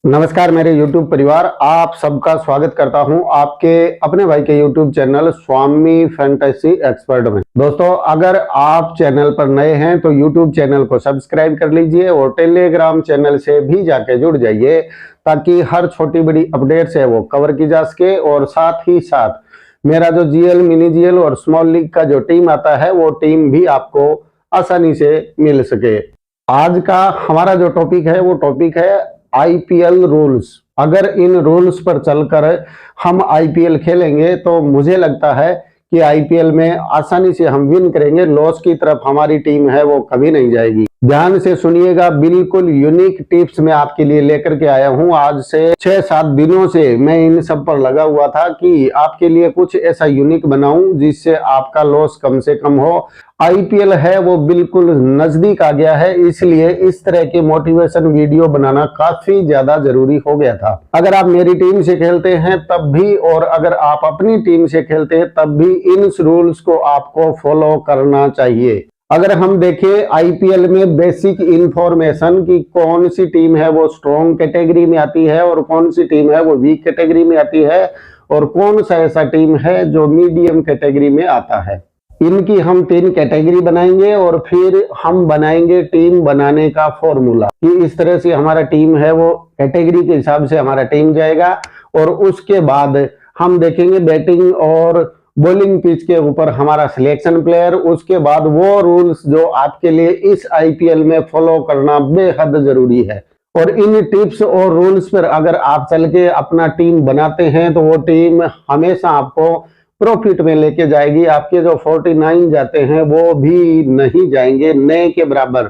नमस्कार मेरे YouTube परिवार, आप सबका स्वागत करता हूं आपके अपने भाई के YouTube चैनल स्वामी फैंटेसी एक्सपर्ट में। दोस्तों, अगर आप चैनल पर नए हैं तो YouTube चैनल को सब्सक्राइब कर लीजिए और टेलीग्राम चैनल से भी जाके जुड़ जाइए ताकि हर छोटी बड़ी अपडेट्स है वो कवर की जा सके। और साथ ही साथ मेरा जो GL, मिनी GL और स्मॉल लीग का जो टीम आता है वो टीम भी आपको आसानी से मिल सके। आज का हमारा जो टॉपिक है वो टॉपिक है IPL रूल्स। अगर इन रूल्स पर चलकर हम IPL खेलेंगे तो मुझे लगता है कि IPL में आसानी से हम विन करेंगे। लॉस की तरफ हमारी टीम है वो कभी नहीं जाएगी। ध्यान से सुनिएगा, बिल्कुल यूनिक टिप्स मैं आपके लिए लेकर के आया हूं। आज से 6-7 दिनों से मैं इन सब पर लगा हुआ था कि आपके लिए कुछ ऐसा यूनिक बनाऊं जिससे आपका लॉस कम से कम हो। IPL है वो बिल्कुल नजदीक आ गया है, इसलिए इस तरह के मोटिवेशन वीडियो बनाना काफी ज्यादा जरूरी हो गया था। अगर आप मेरी टीम से खेलते हैं तब भी और अगर आप अपनी टीम से खेलते हैं तब भी इन रूल्स को आपको फॉलो करना चाहिए। अगर हम देखें IPL में बेसिक इंफॉर्मेशन कि कौन सी टीम है वो स्ट्रॉन्ग कैटेगरी में आती है और कौन सी टीम है वो वीक कैटेगरी में आती है और कौन सा ऐसा टीम है जो मीडियम कैटेगरी में आता है, इनकी हम 3 कैटेगरी बनाएंगे और फिर हम बनाएंगे टीम बनाने का फॉर्मूला कि इस तरह से हमारा टीम है वो कैटेगरी के हिसाब से हमारा टीम जाएगा। और उसके बाद हम देखेंगे बैटिंग और बॉलिंग पिच के ऊपर हमारा सिलेक्शन प्लेयर। उसके बाद वो रूल्स जो आपके लिए इस IPL में फॉलो करना बेहद जरूरी है। और इन टिप्स और रूल्स पर अगर आप चल के अपना टीम बनाते हैं तो वो टीम हमेशा आपको प्रॉफिट में लेके जाएगी। आपके जो 49 जाते हैं वो भी नहीं जाएंगे नए के बराबर,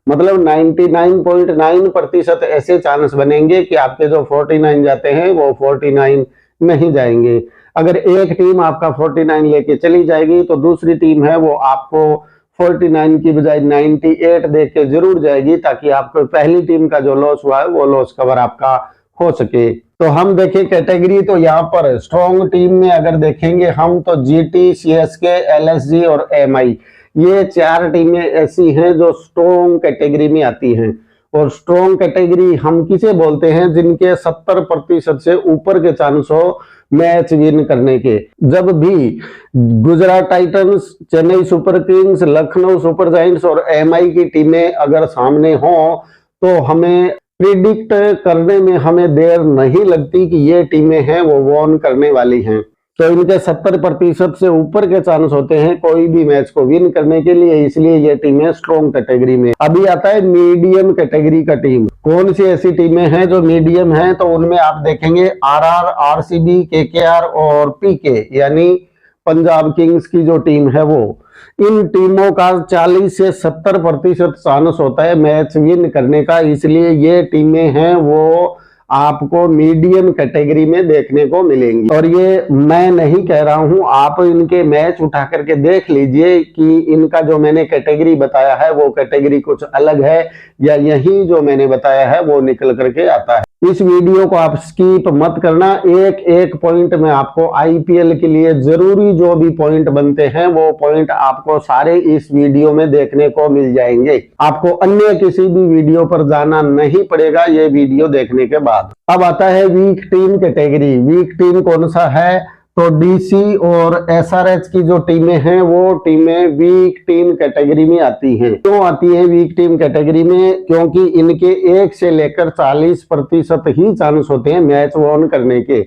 मतलब 99.9% ऐसे चांस बनेंगे कि आपके जो 49 जाते हैं वो 49 नहीं जाएंगे। अगर एक टीम आपका 49 लेके चली जाएगी तो दूसरी टीम है वो आपको 49 की बजाय 98 दे के जरूर जाएगी ताकि आपको पहली टीम का जो लॉस हुआ है वो लॉस कवर आपका हो सके। तो हम देखें कैटेगरी, तो यहाँ पर स्ट्रॉन्ग टीम में अगर देखेंगे हम तो GT, CSK, LSG और MI, ये 4 टीमें ऐसी हैं जो स्ट्रॉन्ग कैटेगरी में आती हैं। और स्ट्रॉन्ग कैटेगरी हम किसे बोलते हैं? जिनके 70% से ऊपर के चांस हो मैच विन करने के। जब भी Gujarat Titans, Chennai super Kings, Lucknow super giants और MI की टीमें अगर सामने हो तो हमें प्रिडिक्ट करने में हमें देर नहीं लगती कि ये टीमें हैं वो वॉन करने वाली हैं। तो इनके 70% से ऊपर के चांस होते हैं कोई भी मैच को विन करने के लिए, इसलिए ये टीमें स्ट्रॉन्ग कैटेगरी में। अभी आता है मीडियम कैटेगरी का टीम। कौन सी ऐसी टीमें हैं जो मीडियम हैं? तो उनमें आप देखेंगे RR, RCB, KKR और PK यानी पंजाब किंग्स की जो टीम है वो। इन टीमों का 40 से 70% चांस होता है मैच विन करने का, इसलिए ये टीमें हैं वो आपको मीडियम कैटेगरी में देखने को मिलेंगी। और ये मैं नहीं कह रहा हूं, आप इनके मैच उठा करके देख लीजिए कि इनका जो मैंने कैटेगरी बताया है वो कैटेगरी कुछ अलग है या यही जो मैंने बताया है वो निकल करके आता है। इस वीडियो को आप स्किप मत करना, एक एक पॉइंट में आपको IPL के लिए जरूरी जो भी पॉइंट बनते हैं वो पॉइंट आपको सारे इस वीडियो में देखने को मिल जाएंगे। आपको अन्य किसी भी वीडियो पर जाना नहीं पड़ेगा ये वीडियो देखने के बाद। अब आता है week team category. Week team कौन सा है? तो DC और SRH की जो टीमें हैं वो टीमें वीक टीम कैटेगरी में आती हैं। क्यों आती है वीक टीम कैटेगरी में? क्योंकि इनके 1 से लेकर 40% ही चांस होते हैं मैच वॉन करने के।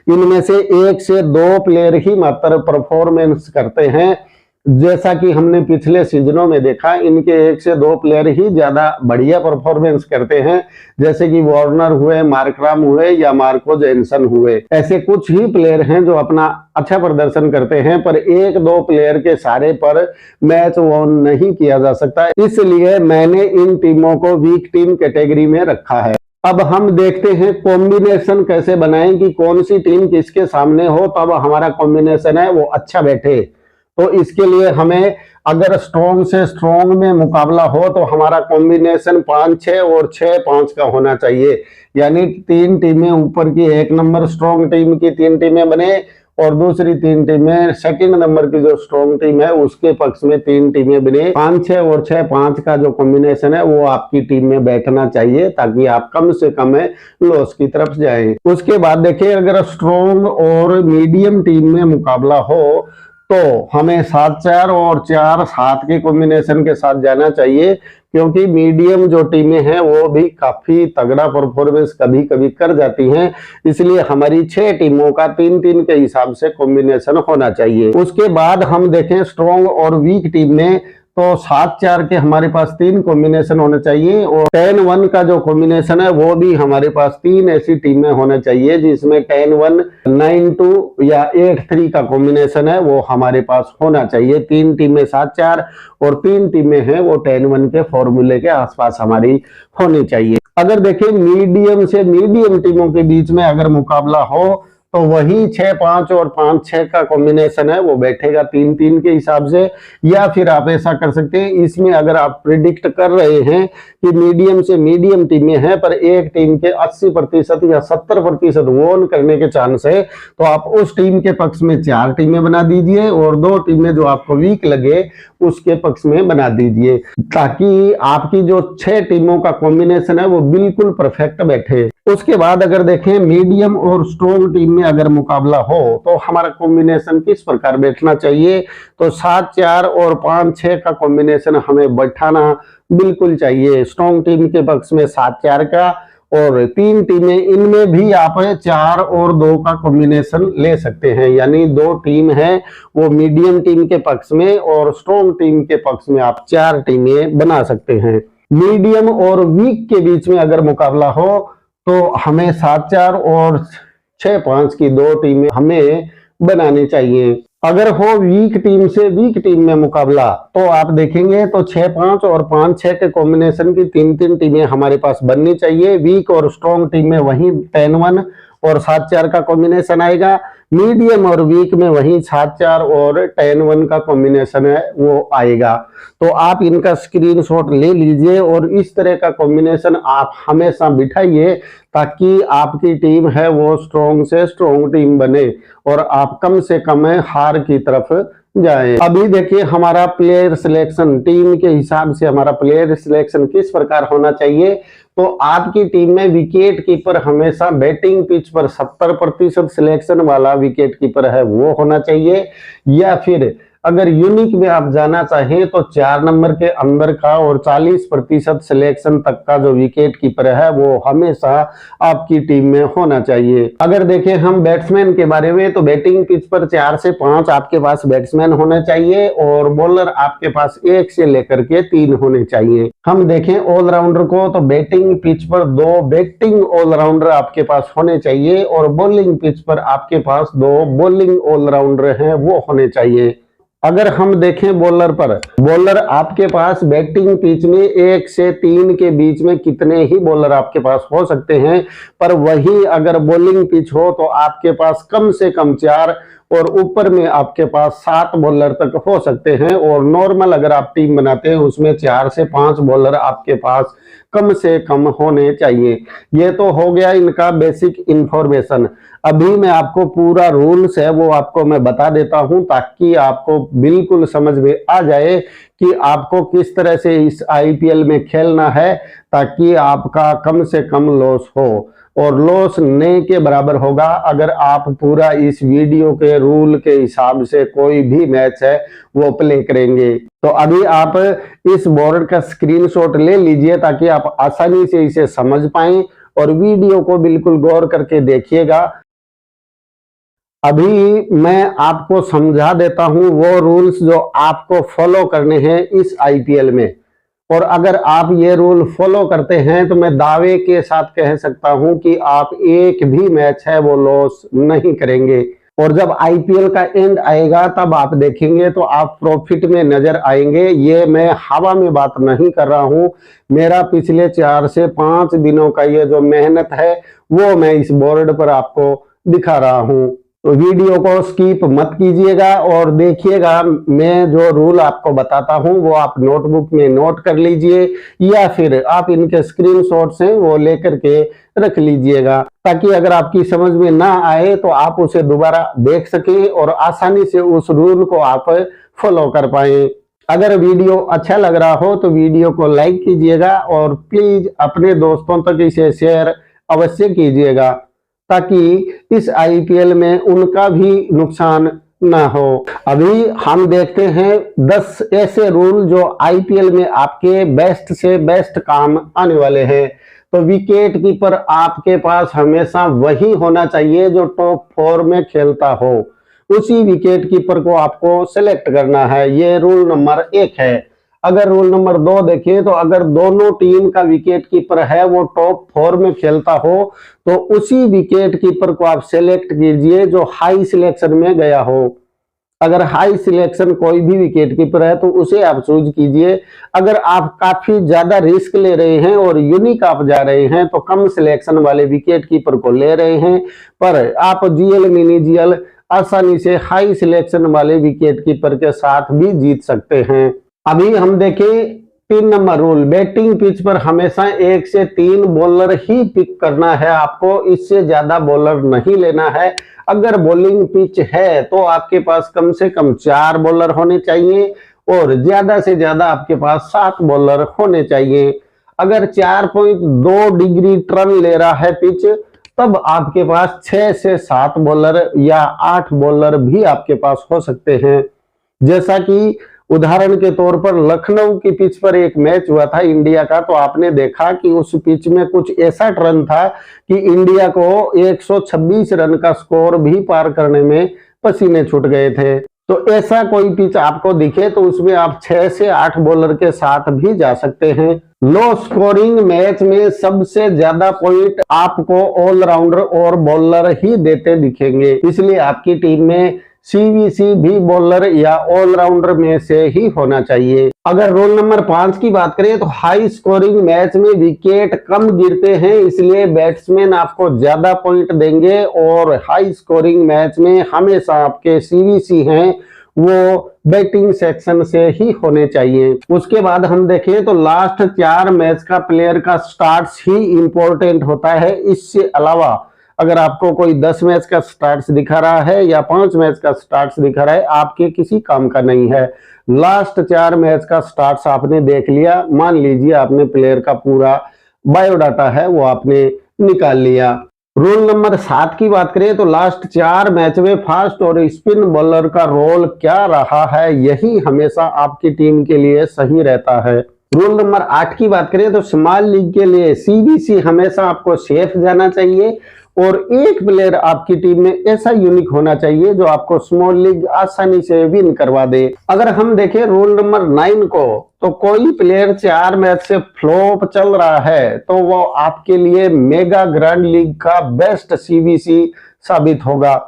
इनमें से 1 से 2 प्लेयर ही मात्र परफॉर्मेंस करते हैं। जैसा कि हमने पिछले सीजनों में देखा, इनके 1 से 2 प्लेयर ही ज्यादा बढ़िया परफॉर्मेंस करते हैं, जैसे कि वार्नर हुए, मार्कराम हुए या मार्को जेनसन हुए। ऐसे कुछ ही प्लेयर हैं जो अपना अच्छा प्रदर्शन करते हैं, पर 1-2 प्लेयर के सारे पर मैच वॉन नहीं किया जा सकता, इसलिए मैंने इन टीमों को वीक टीम कैटेगरी में रखा है। अब हम देखते हैं कॉम्बिनेशन कैसे बनाएं कि कौन सी टीम किसके सामने हो तब हमारा कॉम्बिनेशन है वो अच्छा बैठे। तो इसके लिए हमें अगर स्ट्रॉन्ग से स्ट्रॉन्ग में मुकाबला हो तो हमारा कॉम्बिनेशन 5-6 और 6-5 का होना चाहिए, यानी 3 टीमें ऊपर की 1 नंबर स्ट्रॉन्ग टीम की 3 टीमें बने और दूसरी 3 टीमें सेकंड नंबर की जो स्ट्रॉन्ग टीम है उसके पक्ष में 3 टीमें बने। 5-6 और 6-5 का जो कॉम्बिनेशन है वो आपकी टीम में बैठना चाहिए ताकि आप कम से कम लॉस की तरफ जाएं। उसके बाद देखिए, अगर स्ट्रॉन्ग और मीडियम टीम में मुकाबला हो तो हमें 7-4 और 4-7 के कॉम्बिनेशन के साथ जाना चाहिए, क्योंकि मीडियम जो टीमें हैं वो भी काफी तगड़ा परफॉर्मेंस कभी कभी कर जाती हैं। इसलिए हमारी 6 टीमों का 3-3 के हिसाब से कॉम्बिनेशन होना चाहिए। उसके बाद हम देखें स्ट्रॉन्ग और वीक टीम में, तो 7-4 के हमारे पास 3 कॉम्बिनेशन होने चाहिए और 10-1 का जो कॉम्बिनेशन है वो भी हमारे पास 3 ऐसी टीमें होने चाहिए जिसमें 10-1, 9-2 या 8-3 का कॉम्बिनेशन है वो हमारे पास होना चाहिए। 3 टीमें 7-4 और 3 टीमें हैं वो 10-1 के फॉर्मूले के आसपास हमारी होनी चाहिए। अगर देखें मीडियम से मीडियम टीमों के बीच में अगर मुकाबला हो तो वही 6-5 और 5-6 का कॉम्बिनेशन है वो बैठेगा 3-3 के हिसाब से। या फिर आप ऐसा कर सकते हैं, इसमें अगर आप प्रिडिक्ट कर रहे हैं कि मीडियम से मीडियम टीमें हैं पर एक टीम के 80% या 70% वोन करने के चांस है, तो आप उस टीम के पक्ष में 4 टीमें बना दीजिए और 2 टीमें जो आपको वीक लगे उसके पक्ष में बना दीजिए, ताकि आपकी जो 6 टीमों का कॉम्बिनेशन है वो बिल्कुल परफेक्ट बैठे। उसके बाद अगर देखें मीडियम और स्ट्रॉन्ग टीम में अगर मुकाबला हो तो हमारा कॉम्बिनेशन किस प्रकार बैठना चाहिए, तो 7-4 और 5-6 का कॉम्बिनेशन हमें बैठाना बिल्कुल चाहिए। स्ट्रॉन्ग टीम के पक्ष में 7-4 का और 3 टीमें, इनमें भी आप 4 और 2 का कॉम्बिनेशन ले सकते हैं, यानी 2 टीम है वो मीडियम टीम के पक्ष में और स्ट्रॉन्ग टीम के पक्ष में आप 4 टीमें बना सकते हैं। मीडियम और वीक के बीच में अगर मुकाबला हो तो हमें 7-4 और 6-5 की 2 टीमें हमें बनानी चाहिए। अगर हो वीक टीम से वीक टीम में मुकाबला तो आप देखेंगे तो 6-5 और 5-6 के कॉम्बिनेशन की 3-3 टीमें हमारे पास बननी चाहिए। वीक और स्ट्रॉन्ग टीम में वही 10-1 और 7-4 का कॉम्बिनेशन आएगा। मीडियम और वीक में वही 7-4 और 10-1 का कॉम्बिनेशन है वो आएगा। तो आप इनका स्क्रीनशॉट ले लीजिए और इस तरह का कॉम्बिनेशन आप हमेशा बिठाइए ताकि आपकी टीम है वो स्ट्रॉन्ग से स्ट्रॉन्ग टीम बने और आप कम से कम हार की तरफ जाए। अभी देखिए हमारा प्लेयर सिलेक्शन, टीम के हिसाब से हमारा प्लेयर सिलेक्शन किस प्रकार होना चाहिए। तो आपकी टीम में विकेट कीपर हमेशा बैटिंग पिच पर 70% सिलेक्शन वाला विकेट कीपर है वो होना चाहिए, या फिर अगर यूनिक में आप जाना चाहें तो 4 नंबर के अंदर का और 40% सिलेक्शन तक का जो विकेट कीपर है वो हमेशा आपकी टीम में होना चाहिए। अगर देखें हम बैट्समैन के बारे में, तो बैटिंग पिच पर 4 से 5 आपके पास बैट्समैन होने चाहिए और बॉलर आपके पास 1 से लेकर के 3 होने चाहिए। हम देखें ऑलराउंडर को, तो बैटिंग पिच पर 2 बैटिंग ऑलराउंडर आपके पास होने चाहिए और बॉलिंग पिच पर आपके पास 2 बॉलिंग ऑलराउंडर हैं वो होने चाहिए। अगर हम देखें बॉलर पर, बॉलर आपके पास बैटिंग पिच में 1 से 3 के बीच में कितने ही बॉलर आपके पास हो सकते हैं, पर वही अगर बॉलिंग पिच हो तो आपके पास कम से कम 4 और ऊपर में आपके पास 7 बॉलर तक हो सकते हैं। और नॉर्मल अगर आप टीम बनाते हैं उसमें 4 से 5 बॉलर आपके पास कम से कम होने चाहिए। ये तो हो गया इनका बेसिक इंफॉर्मेशन। अभी मैं आपको पूरा रूल्स है वो आपको मैं बता देता हूं ताकि आपको बिल्कुल समझ में आ जाए कि आपको किस तरह से इस आईपीएल में खेलना है, ताकि आपका कम से कम लॉस हो और लॉस नहीं के बराबर होगा अगर आप पूरा इस वीडियो के रूल के हिसाब से कोई भी मैच है वो प्ले करेंगे। तो अभी आप इस बोर्ड का स्क्रीनशॉट ले लीजिए ताकि आप आसानी से इसे समझ पाएं और वीडियो को बिल्कुल गौर करके देखिएगा। अभी मैं आपको समझा देता हूं वो रूल्स जो आपको फॉलो करने हैं इस आईपीएल में, और अगर आप ये रूल फॉलो करते हैं तो मैं दावे के साथ कह सकता हूं कि आप एक भी मैच है वो लॉस नहीं करेंगे। और जब आईपीएल का एंड आएगा तब आप देखेंगे तो आप प्रॉफिट में नजर आएंगे। ये मैं हवा में बात नहीं कर रहा हूं, मेरा पिछले 4 से 5 दिनों का ये जो मेहनत है वो मैं इस बोर्ड पर आपको दिखा रहा हूं। तो वीडियो को स्किप मत कीजिएगा और देखिएगा। मैं जो रूल आपको बताता हूं वो आप नोटबुक में नोट कर लीजिए या फिर आप इनके स्क्रीनशॉट्स हैं वो लेकर के रख लीजिएगा, ताकि अगर आपकी समझ में ना आए तो आप उसे दोबारा देख सकें और आसानी से उस रूल को आप फॉलो कर पाए। अगर वीडियो अच्छा लग रहा हो तो वीडियो को लाइक कीजिएगा और प्लीज अपने दोस्तों तक इसे शेयर अवश्य कीजिएगा, ताकि इस आईपीएल में उनका भी नुकसान ना हो। अभी हम देखते हैं 10 ऐसे रूल जो आईपीएल में आपके बेस्ट से बेस्ट काम आने वाले हैं। तो विकेट कीपर आपके पास हमेशा वही होना चाहिए जो टॉप 4 में खेलता हो, उसी विकेट कीपर को आपको सेलेक्ट करना है। ये रूल नंबर 1 है। अगर रूल नंबर 2 देखें तो अगर दोनों टीम का विकेट कीपर है वो टॉप 4 में खेलता हो तो उसी विकेट कीपर को आप सेलेक्ट कीजिए जो हाई सिलेक्शन में गया हो। अगर हाई सिलेक्शन कोई भी विकेट कीपर है तो उसे आप चूज कीजिए। अगर आप काफी ज्यादा रिस्क ले रहे हैं और यूनिक आप जा रहे हैं तो कम सिलेक्शन वाले विकेट कीपर को ले रहे हैं, पर आप जीएल मिनी जीएल आसानी से हाई सिलेक्शन वाले विकेट कीपर के साथ भी जीत सकते हैं। अभी हम देखें 3 नंबर रूल, बैटिंग पिच पर हमेशा 1 से 3 बॉलर ही पिक करना है आपको, इससे ज्यादा बॉलर नहीं लेना है। अगर बॉलिंग पिच है तो आपके पास कम से कम 4 बॉलर होने चाहिए और ज्यादा से ज्यादा आपके पास 7 बॉलर होने चाहिए। अगर 4.2 डिग्री टर्न ले रहा है पिच तब आपके पास 6 से 7 बॉलर या 8 बॉलर भी आपके पास हो सकते हैं। जैसा कि उदाहरण के तौर पर लखनऊ की पिच पर एक मैच हुआ था इंडिया का, तो आपने देखा कि उस पिच में कुछ ऐसा टर्न था कि इंडिया को 126 रन का स्कोर भी पार करने में पसीने छूट गए थे। तो ऐसा कोई पिच आपको दिखे तो उसमें आप 6 से 8 बॉलर के साथ भी जा सकते हैं। लो स्कोरिंग मैच में सबसे ज्यादा पॉइंट आपको ऑलराउंडर और बॉलर ही देते दिखेंगे, इसलिए आपकी टीम में सीवीसी भी बॉलर या ऑलराउंडर में से ही होना चाहिए। अगर रोल नंबर 5 की बात करें तो हाई स्कोरिंग मैच में विकेट कम गिरते हैं, इसलिए बैट्समैन आपको ज्यादा पॉइंट देंगे और हाई स्कोरिंग मैच में हमेशा आपके सीवीसी हैं वो बैटिंग सेक्शन से ही होने चाहिए। उसके बाद हम देखें तो लास्ट 4 मैच का प्लेयर का स्टार्ट्स ही इंपॉर्टेंट होता है। इससे अलावा अगर आपको कोई 10 मैच का स्टार्ट्स दिखा रहा है या 5 मैच का स्टार्ट्स दिखा रहा है, आपके किसी काम का नहीं है। लास्ट 4 मैच का स्टार्ट्स आपने देख लिया, मान लीजिए आपने प्लेयर का पूरा बायोडाटा है वो आपने निकाल लिया। रूल नंबर 7 की बात करें तो लास्ट 4 मैच में फास्ट और स्पिन बॉलर का रोल क्या रहा है, यही हमेशा आपकी टीम के लिए सही रहता है। रूल नंबर 8 की बात करें तो स्मॉल लीग के लिए सीबीसी हमेशा आपको सेफ जाना चाहिए और एक प्लेयर आपकी टीम में ऐसा यूनिक होना चाहिए जो आपको स्मॉल लीग आसानी से विन करवा दे। अगर हम देखें रूल नंबर 9 को तो कोई प्लेयर 4 मैच से फ्लॉप चल रहा है तो वो आपके लिए मेगा ग्रैंड लीग का बेस्ट सीबीसी साबित होगा।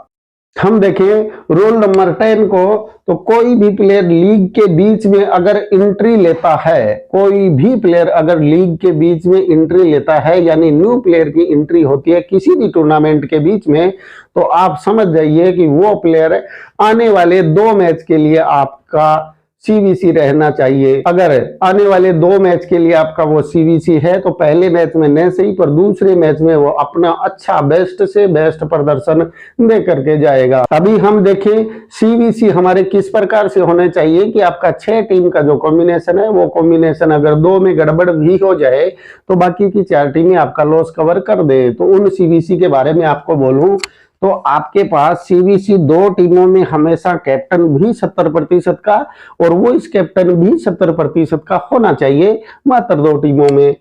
हम देखें रूल नंबर 10 को तो कोई भी प्लेयर लीग के बीच में अगर एंट्री लेता है, कोई भी प्लेयर अगर लीग के बीच में एंट्री लेता है यानी न्यू प्लेयर की एंट्री होती है किसी भी टूर्नामेंट के बीच में, तो आप समझ जाइए कि वो प्लेयर आने वाले 2 मैच के लिए आपका सीवीसी रहना चाहिए। अगर आने वाले 2 मैच के लिए आपका वो सीवीसी है तो पहले मैच में नहीं सही पर दूसरे मैच में वो अपना अच्छा बेस्ट से बेस्ट प्रदर्शन दे करके जाएगा। अभी हम देखें सीवीसी हमारे किस प्रकार से होने चाहिए कि आपका 6 टीम का जो कॉम्बिनेशन है वो कॉम्बिनेशन अगर 2 में गड़बड़ भी हो जाए तो बाकी की 4 टीमें आपका लॉस कवर कर दे। तो उन सीवीसी के बारे में आपको बोलूं तो आपके पास सीवीसी 2 टीमों में हमेशा कैप्टन भी 70% का और वो इस कैप्टन भी 70% का होना चाहिए। मात्र 2 टीमों में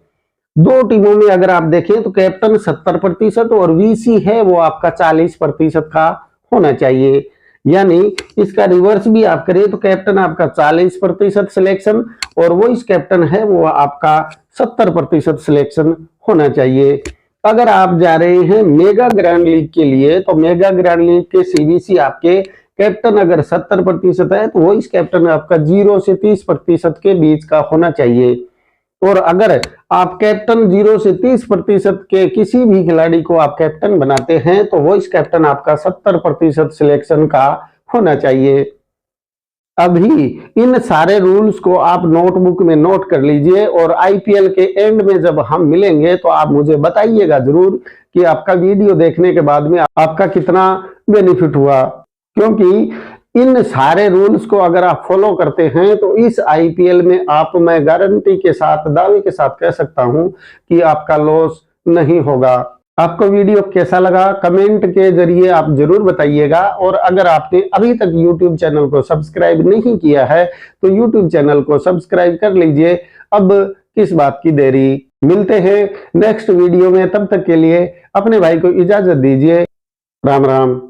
2 टीमों में अगर आप देखें तो कैप्टन 70% और वीसी है वो आपका 40% का होना चाहिए। यानी इसका रिवर्स भी आप करें तो कैप्टन आपका 40% सिलेक्शन और वो इस कैप्टन है वो आपका 70% सिलेक्शन होना चाहिए। अगर आप जा रहे हैं मेगा ग्रैंड लीग के लिए तो मेगा ग्रैंड लीग के सीवीसी आपके कैप्टन अगर 70% है तो वो इस कैप्टन आपका 0 से 30% के बीच का होना चाहिए। और अगर आप कैप्टन 0 से 30% के किसी भी खिलाड़ी को आप कैप्टन बनाते हैं तो वॉइस कैप्टन आपका 70% सिलेक्शन का होना चाहिए। अभी इन सारे रूल्स को आप नोटबुक में नोट कर लीजिए और आईपीएल के एंड में जब हम मिलेंगे तो आप मुझे बताइएगा जरूर कि आपका वीडियो देखने के बाद में आपका कितना बेनिफिट हुआ, क्योंकि इन सारे रूल्स को अगर आप फॉलो करते हैं तो इस आईपीएल में आप, मैं गारंटी के साथ, दावे के साथ कह सकता हूं कि आपका लॉस नहीं होगा। आपको वीडियो कैसा लगा कमेंट के जरिए आप जरूर बताइएगा, और अगर आपने अभी तक YouTube चैनल को सब्सक्राइब नहीं किया है तो YouTube चैनल को सब्सक्राइब कर लीजिए। अब किस बात की देरी, मिलते हैं नेक्स्ट वीडियो में, तब तक के लिए अपने भाई को इजाजत दीजिए। राम राम।